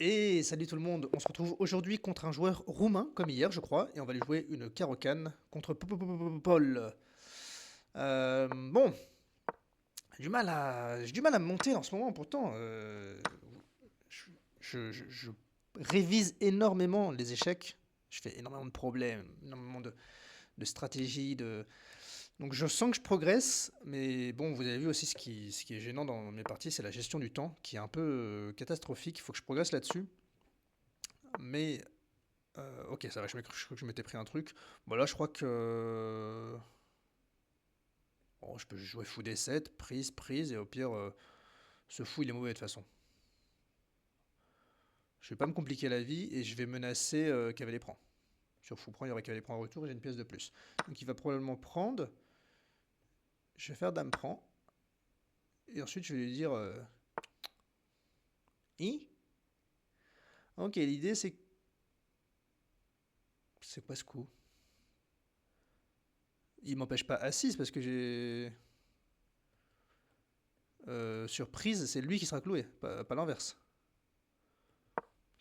Et salut tout le monde, on se retrouve aujourd'hui contre un joueur roumain, comme hier je crois, et on va lui jouer une carocane contre Paul. Bon, j'ai du mal à me monter en ce moment, pourtant je, je révise énormément les échecs, je fais énormément de problèmes, énormément de stratégies, donc je sens que je progresse, mais bon, vous avez vu aussi ce qui est gênant dans mes parties, c'est la gestion du temps, qui est un peu catastrophique, il faut que je progresse là-dessus. Mais ok, ça va, je crois que je m'étais pris un truc. Bon, là, je crois que. Bon, je peux jouer fou D7, prise, prise, et au pire, ce fou, il est mauvais de toute façon. Je vais pas me compliquer la vie et je vais menacer cavalier prend. Sur fou prend, il y aurait cavalier prend en retour et j'ai une pièce de plus. Donc il va probablement prendre. Je vais faire dame prend. Et ensuite, je vais lui dire. I. Ok, l'idée, c'est. C'est quoi ce coup? Il m'empêche pas A6 parce que j'ai. Surprise, c'est lui qui sera cloué, pas l'inverse.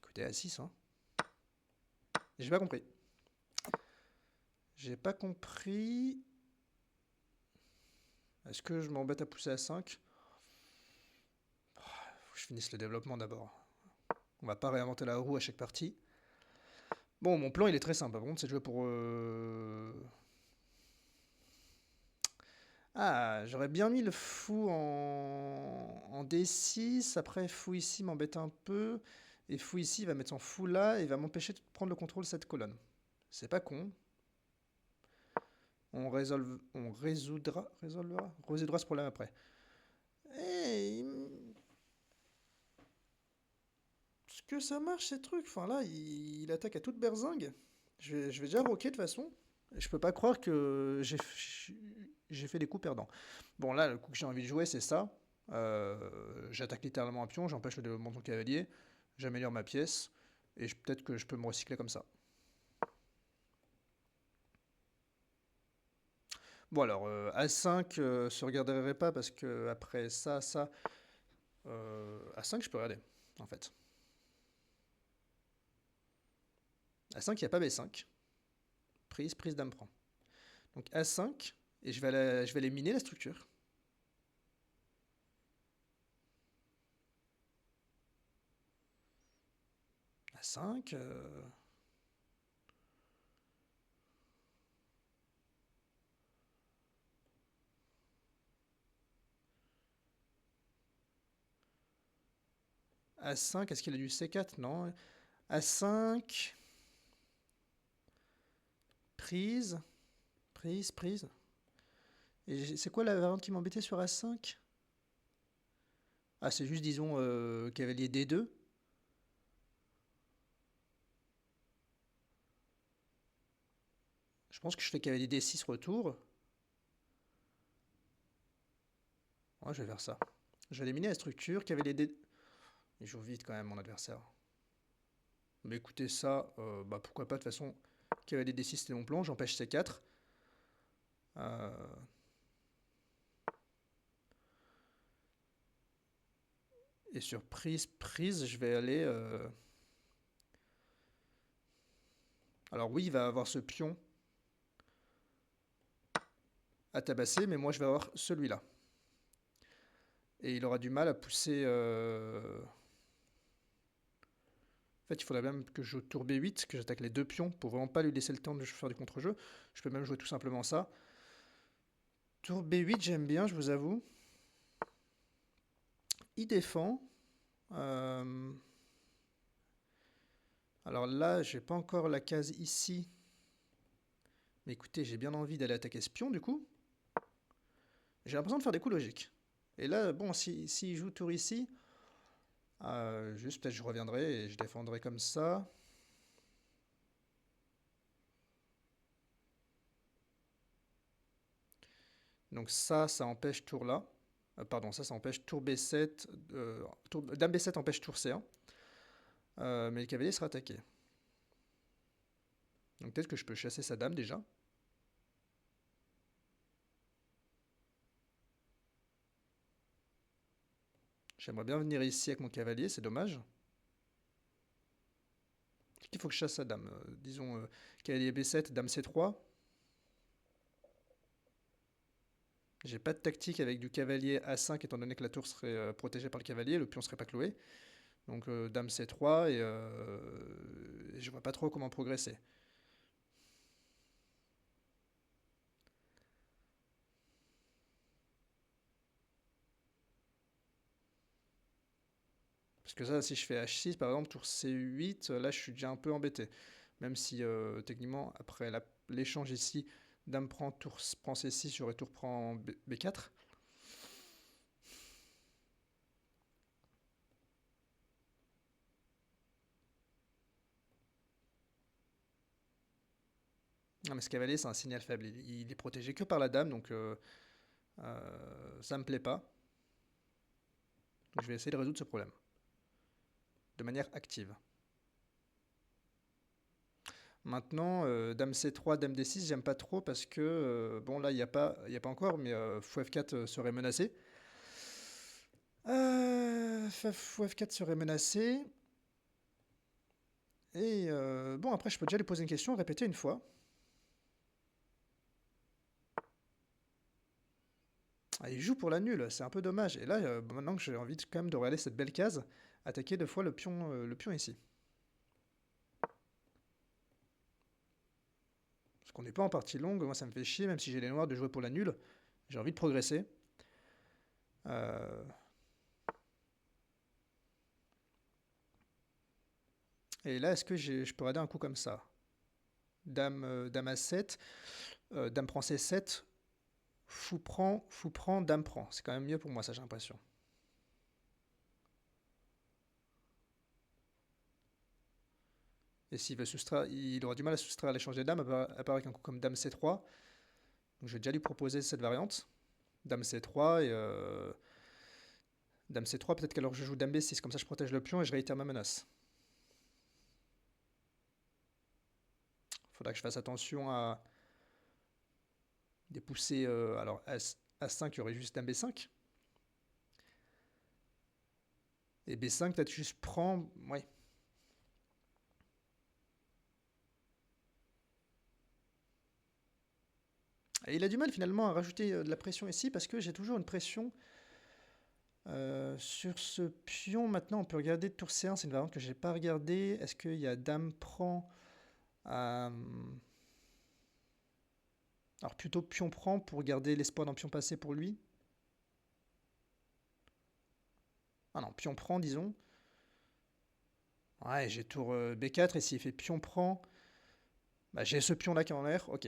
Écoutez, A6, hein. J'ai pas compris. J'ai pas compris. Est-ce que je m'embête à pousser à 5? Faut que je finisse le développement d'abord. On va pas réinventer la roue à chaque partie. Bon, mon plan il est très simple. Par contre, c'est de jouer pour. Ah, j'aurais bien mis le fou en D6. Après, fou ici m'embête un peu. Et fou ici il va mettre son fou là et va m'empêcher de prendre le contrôle de cette colonne. C'est pas con. On résoudra ce problème après. Eh, est-ce que ça marche ces trucs? Enfin là, il attaque à toute berzingue. Je vais déjà roquer de toute façon. Je peux pas croire que j'ai fait des coups perdants. Bon là, le coup que j'ai envie de jouer, c'est ça. J'attaque littéralement un pion, j'empêche le développement de mon cavalier, j'améliore ma pièce, et peut-être que je peux me recycler comme ça. Bon alors, A5 se regarderait pas parce que après ça, A5 je peux regarder, en fait. A5, il n'y a pas B5. Prise, prise, dame prend. Donc A5, et je vais aller miner la structure. A5. A5, est-ce qu'il a du C4? Non. A5. Prise. Prise, prise. Et c'est quoi la variante qui m'embêtait sur A5? Ah, c'est juste, disons, cavalier D2. Je pense que je fais cavalier D6 retour. Ouais, je vais faire ça. Je vais éliminer la structure, cavalier D. Il joue vite quand même, mon adversaire. Mais écoutez, ça, bah pourquoi pas, de toute façon, cavalier D6 c'était mon plan, j'empêche C4. Euh, Et sur prise, prise, je vais aller. Alors oui, il va avoir ce pion à tabasser, mais moi je vais avoir celui-là. Et il aura du mal à pousser. En fait, il faudrait même que je joue tour B8, que j'attaque les deux pions pour vraiment pas lui laisser le temps de faire du contre-jeu. Je peux même jouer tout simplement ça. Tour B8, j'aime bien, je vous avoue. Il défend. Euh, Alors là, j'ai pas encore la case ici. Mais écoutez, j'ai bien envie d'aller attaquer ce pion du coup. J'ai l'impression de faire des coups logiques. Et là, bon, si joue tour ici, juste peut-être je reviendrai et je défendrai comme ça. Donc ça empêche tour là. Pardon, ça empêche tour B7. Dame B7 empêche tour C1. Mais le cavalier sera attaqué. Donc peut-être que je peux chasser sa dame déjà. J'aimerais bien venir ici avec mon cavalier, c'est dommage. qu'il faut que je chasse sa dame. Disons cavalier B7, dame C3. J'ai pas de tactique avec du cavalier A5 étant donné que la tour serait protégée par le cavalier, le pion serait pas cloué. Donc dame C3 et je vois pas trop comment progresser. Parce que ça, si je fais H6 par exemple, tour C8, là je suis déjà un peu embêté. Même si techniquement, après l'échange ici, dame prend, tour prend C6, j'aurais tour prend B4. Non mais ce cavalier c'est un signal faible, il est protégé que par la dame, donc ça me plaît pas. Donc je vais essayer de résoudre ce problème. De manière active. Maintenant, dame C3, dame D6, j'aime pas trop parce que, bon là il n'y a, y a pas encore, mais fou F4 serait menacé. Fou F4 serait menacé. Et bon, après je peux déjà lui poser une question, répéter une fois. Ah, il joue pour la nulle, c'est un peu dommage. Et là, maintenant que j'ai envie quand même de regarder cette belle case, attaquer deux fois le pion ici. Parce qu'on n'est pas en partie longue, moi ça me fait chier, même si j'ai les noirs de jouer pour la nulle. J'ai envie de progresser. Et là, est-ce que je peux regarder un coup comme ça? Dame A7, dame prend C7, fou prend, dame prend. C'est quand même mieux pour moi, ça j'ai l'impression. Et s'il veut soustraire, il aura du mal à soustraire l'échange des dames, à part avec un coup comme dame C3. Donc je vais déjà lui proposer cette variante. Dame C3 et dame C3, peut-être qu'alors je joue dame B6, comme ça je protège le pion et je réitère ma menace. Faudra que je fasse attention à des poussées. Alors A5, il y aurait juste dame B5. Et B5, peut-être juste prend. Ouais. Et il a du mal finalement à rajouter de la pression ici parce que j'ai toujours une pression sur ce pion. Maintenant, on peut regarder tour C1, c'est une variante que j'ai pas regardée. Est-ce qu'il y a dame prend alors plutôt pion prend pour garder l'espoir d'un pion passé pour lui. Ah non, pion prend, disons. Ouais, j'ai tour B4 et s'il fait pion prend, bah, j'ai ce pion là qui est en l'air. Ok.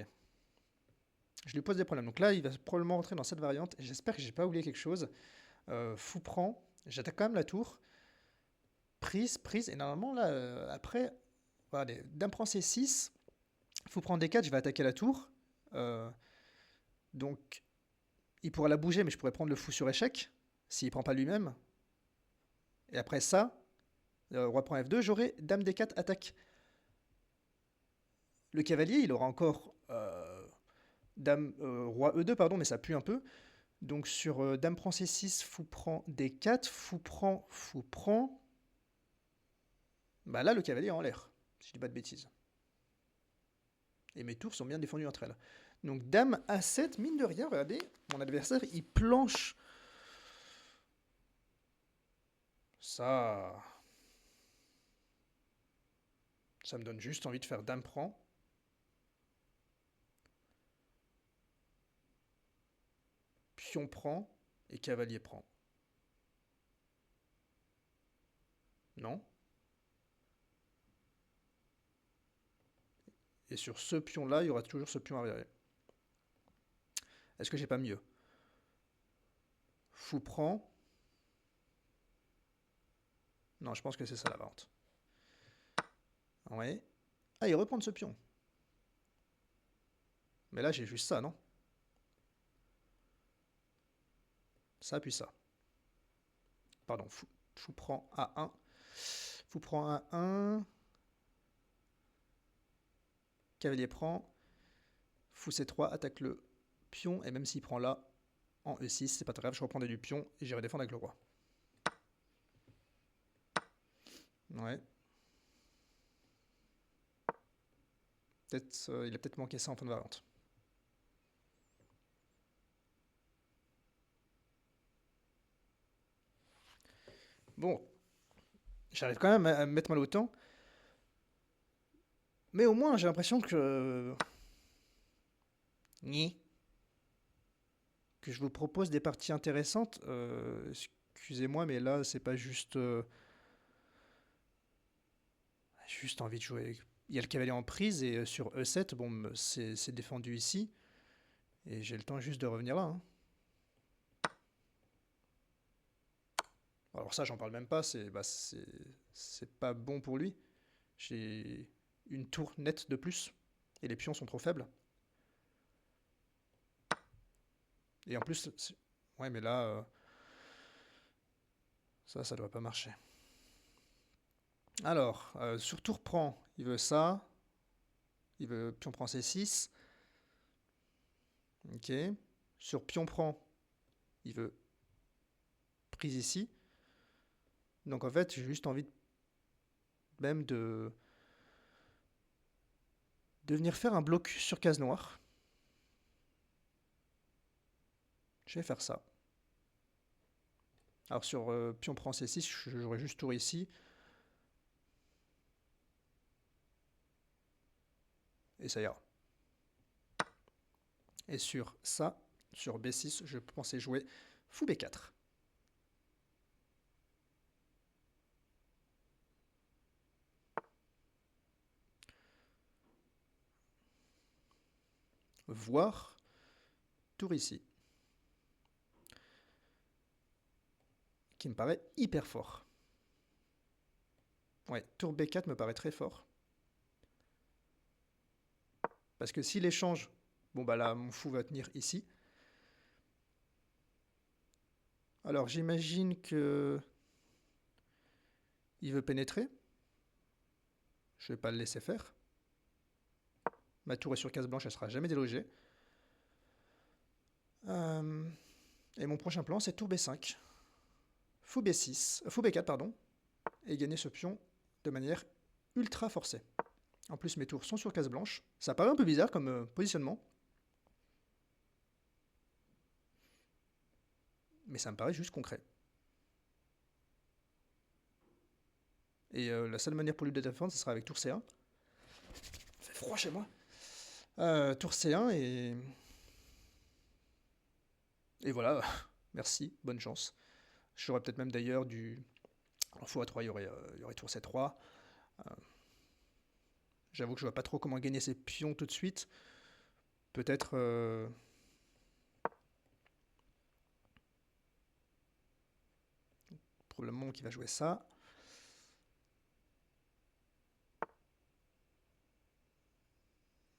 Je lui pose des problèmes. Donc là, il va probablement rentrer dans cette variante. Et j'espère que j'ai pas oublié quelque chose. Fou prend. J'attaque quand même la tour. Prise. Et normalement, là, après, voilà, dame prend C6. Fou prend D4, je vais attaquer la tour. Donc, il pourra la bouger, mais je pourrais prendre le fou sur échec. S'il prend pas lui-même. Et après ça, roi prend F2, j'aurai dame D4, attaque. Le cavalier, il aura encore roi E2, pardon, mais ça pue un peu. Donc sur dame prend C6, fou prend D4, fou prend. Bah là, le cavalier est en l'air, si je dis pas de bêtises. Et mes tours sont bien défendues entre elles. Donc dame A7, mine de rien, regardez, mon adversaire, il planche. Ça me donne juste envie de faire dame prend. Pion prend et cavalier prend. Non. Et sur ce pion-là, il y aura toujours ce pion arrière. Est-ce que j'ai pas mieux? Fou prend. Non, je pense que c'est ça la variante. Ouais. Ah, il reprend ce pion. Mais là, j'ai juste ça, non? Ça, puis ça. Pardon, fou prend A1. Fou prend A1. Cavalier prend. Fou C3, attaque le pion. Et même s'il prend là, en E6, c'est pas très grave, je reprendrai du pion et j'irai défendre avec le roi. Ouais. Peut-être, il a peut-être manqué ça en fin de variante. Bon, j'arrive quand même à me mettre mal au temps. Mais au moins, j'ai l'impression Ni. que je vous propose des parties intéressantes. Excusez-moi, mais là, c'est pas juste, juste envie de jouer. Il y a le cavalier en prise et sur E7, bon, c'est défendu ici. Et j'ai le temps juste de revenir là, hein. Alors ça, j'en parle même pas, c'est pas bon pour lui. J'ai une tour nette de plus et les pions sont trop faibles. Et en plus, ouais, mais là, ça doit pas marcher. Alors, sur tour prend, il veut ça. Il veut pion prend C6. Ok. Sur pion prend, il veut prise ici. Donc en fait, j'ai juste envie même de venir faire un bloc sur case noire. Je vais faire ça. Alors sur pion prend C6, j'aurais juste tour ici. Et ça ira. Et sur ça, sur B6, je pensais jouer fou B4. Voire tour ici. Qui me paraît hyper fort. Ouais, tour B4 me paraît très fort. Parce que s'il échange, bon bah là, mon fou va tenir ici. Alors j'imagine que il veut pénétrer. Je vais pas le laisser faire. Ma tour est sur case blanche, elle sera jamais délogée. Et mon prochain plan, c'est tour B5. Fou B6, fou B4, pardon. Et gagner ce pion de manière ultra forcée. En plus, mes tours sont sur case blanche. Ça paraît un peu bizarre comme positionnement. Mais ça me paraît juste concret. Et la seule manière pour lui de défendre, ce sera avec tour C1. Il fait froid chez moi. Tour C1 et voilà. Merci, bonne chance. J'aurais peut-être même d'ailleurs du... En fou A3, il y aurait tour C3. J'avoue que je vois pas trop comment gagner ces pions tout de suite. Peut-être... probablement qu'il va jouer ça.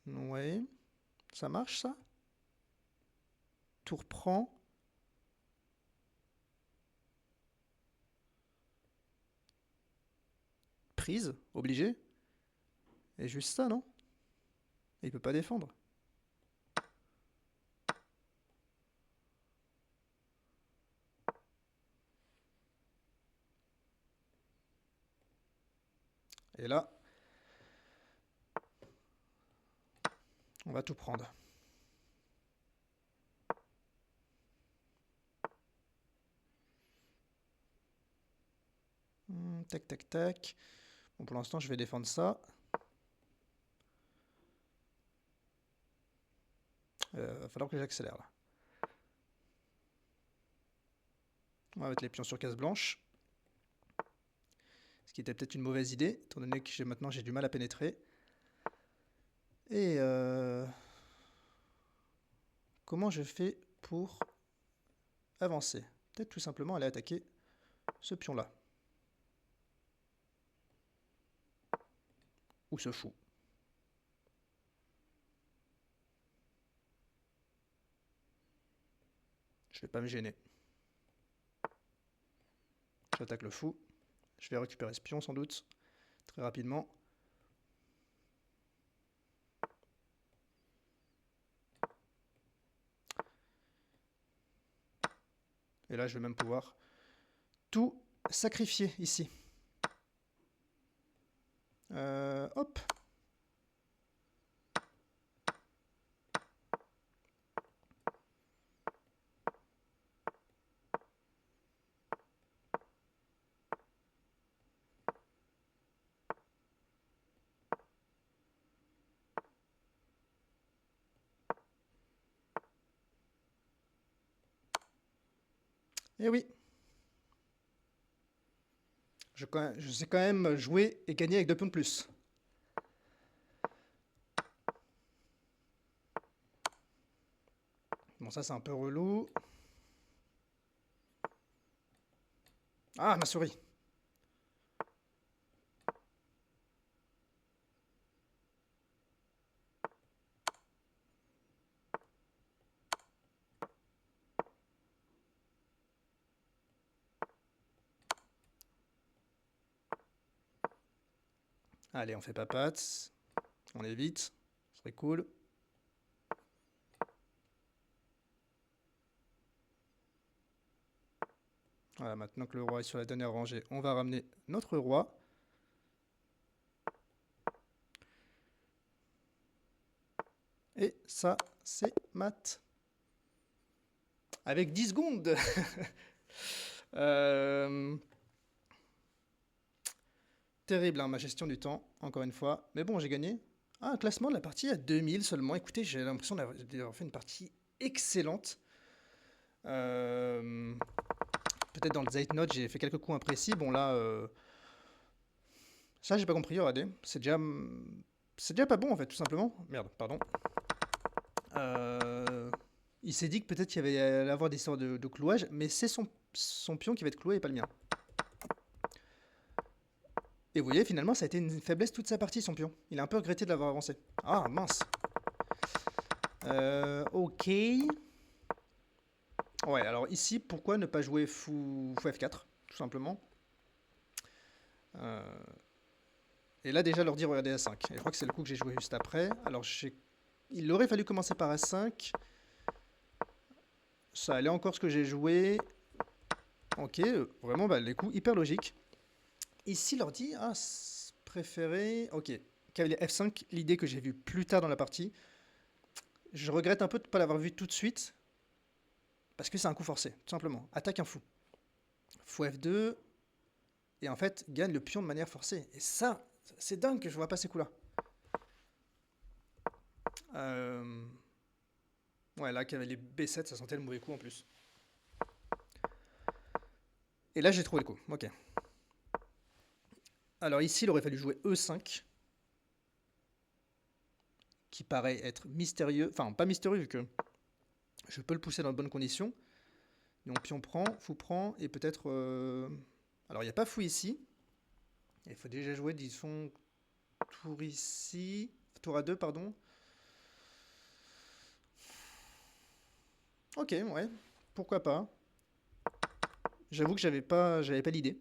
Ouais. Ça marche, ça? Tour prend. Prise, obligé. Et juste ça, non? Et il peut pas défendre. Et là, on va tout prendre. Tac, tac, tac. Bon, pour l'instant, je vais défendre ça. Va falloir que j'accélère là. On va mettre les pions sur case blanche. Ce qui était peut-être une mauvaise idée, étant donné que maintenant j'ai du mal à pénétrer. Et comment je fais pour avancer? Peut-être tout simplement aller attaquer ce pion-là. Ou ce fou. Je vais pas me gêner. J'attaque le fou. Je vais récupérer ce pion sans doute. Très rapidement. Et là, je vais même pouvoir tout sacrifier ici. Hop. Eh oui, je sais quand même jouer et gagner avec 2 pions de plus. Bon, ça c'est un peu relou. Ah, ma souris. Allez, on fait papates. On évite. Ce serait cool. Voilà, maintenant que le roi est sur la dernière rangée, on va ramener notre roi. Et ça, c'est mat. Avec 10 secondes. Euh, Terrible, hein, ma gestion du temps, encore une fois. Mais bon, j'ai gagné. Ah, un classement de la partie à 2000 seulement. Écoutez, j'ai l'impression d'avoir fait une partie excellente. Euh, Peut-être dans le Zeitnote, j'ai fait quelques coups imprécis. Bon, là, ça, j'ai pas compris. Regardez, c'est déjà pas bon, en fait, tout simplement. Merde, pardon. Euh, il s'est dit que peut-être qu'il y allait avoir des sortes de clouage, mais c'est son pion qui va être cloué et pas le mien. Et vous voyez, finalement, ça a été une faiblesse toute sa partie, son pion. Il a un peu regretté de l'avoir avancé. Ah, mince. Ok. Ouais, alors ici, pourquoi ne pas jouer fou F4, tout simplement. Euh, Et là, déjà, leur dire, regardez A5. Et je crois que c'est le coup que j'ai joué juste après. Alors, il aurait fallu commencer par A5. Ça allait encore ce que j'ai joué. Ok, vraiment, bah, les coups hyper logiques. Ici, leur dit, ah, préféré. Ok, cavalier F5, l'idée que j'ai vue plus tard dans la partie. Je regrette un peu de ne pas l'avoir vue tout de suite. Parce que c'est un coup forcé, tout simplement. Attaque un fou. Fou F2. Et en fait, gagne le pion de manière forcée. Et ça, c'est dingue que je vois pas ces coups-là. Ouais, là, cavalier B7, ça sentait le mauvais coup en plus. Et là, j'ai trouvé le coup. Ok. Alors ici, il aurait fallu jouer E5. Qui paraît être mystérieux. Enfin, pas mystérieux, vu que je peux le pousser dans de bonnes conditions. Donc pion prend, fou prend, et peut-être... Alors, il n'y a pas fou ici. Il faut déjà jouer, disons, tour ici. Tour à 2, pardon. Ok, ouais. Pourquoi pas. J'avoue que j'avais pas l'idée.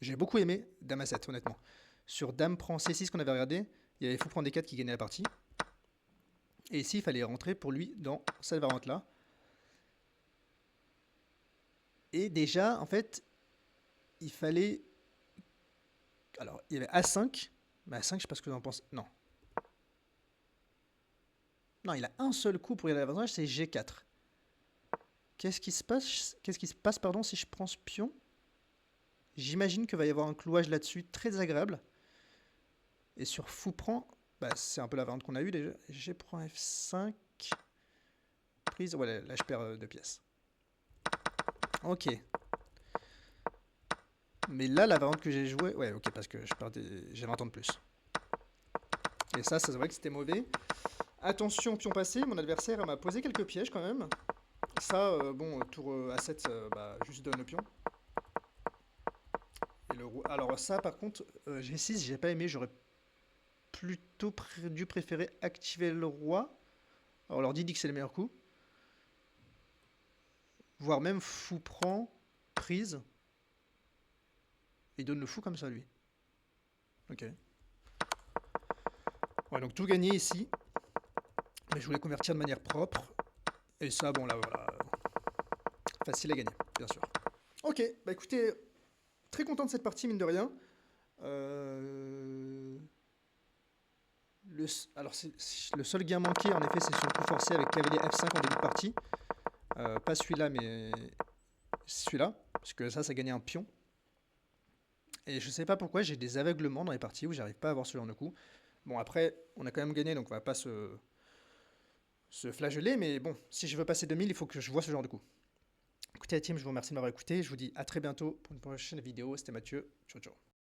J'ai beaucoup aimé Dame A7, honnêtement. Sur Dame prend C6 qu'on avait regardé, il y avait fou prend D4 qui gagnait la partie. Et ici, il fallait rentrer pour lui dans cette variante-là. Et déjà, en fait, il fallait... Alors, il y avait A5. Mais A5, je sais pas ce que vous en pensez. Non. Non, il a un seul coup pour y aller à l'avantage, c'est G4. Qu'est-ce qui se passe, pardon, si je prends ce pion? J'imagine qu'il va y avoir un clouage là-dessus très agréable. Et sur fou prend, bah, c'est un peu la variante qu'on a eue déjà. G prend F5. Prise. Ouais, là je perds 2 pièces. Ok. Mais là, la variante que j'ai jouée... Ouais, ok, parce que j'ai 20 ans de plus. Et ça c'est vrai que c'était mauvais. Attention, pion passé, mon adversaire m'a posé quelques pièges quand même. Ça, bon, tour A7, bah, juste donne le pion. Alors ça, par contre, G6, j'ai pas aimé. J'aurais plutôt dû préférer activer le roi. Alors, leur dit que c'est le meilleur coup. Voire même fou prend, prise. Et donne le fou comme ça, lui. Ok. Ouais, donc tout gagné ici. Mais je voulais convertir de manière propre. Et ça, bon, là, voilà. Facile à gagner, bien sûr. Ok, bah écoutez, très content de cette partie, mine de rien. Euh, alors, le seul gain manqué, en effet, c'est sur le coup forcé avec cavalier F5 en début de partie. Pas celui-là, mais celui-là. Parce que ça gagnait un pion. Et je sais pas pourquoi, j'ai des aveuglements dans les parties où j'arrive pas à avoir ce genre de coup. Bon, après, on a quand même gagné, donc on va pas se flageller. Mais bon, si je veux passer 2000, il faut que je vois ce genre de coup. Écoutez, la team, je vous remercie de m'avoir écouté. Je vous dis à très bientôt pour une prochaine vidéo. C'était Mathieu. Ciao, ciao.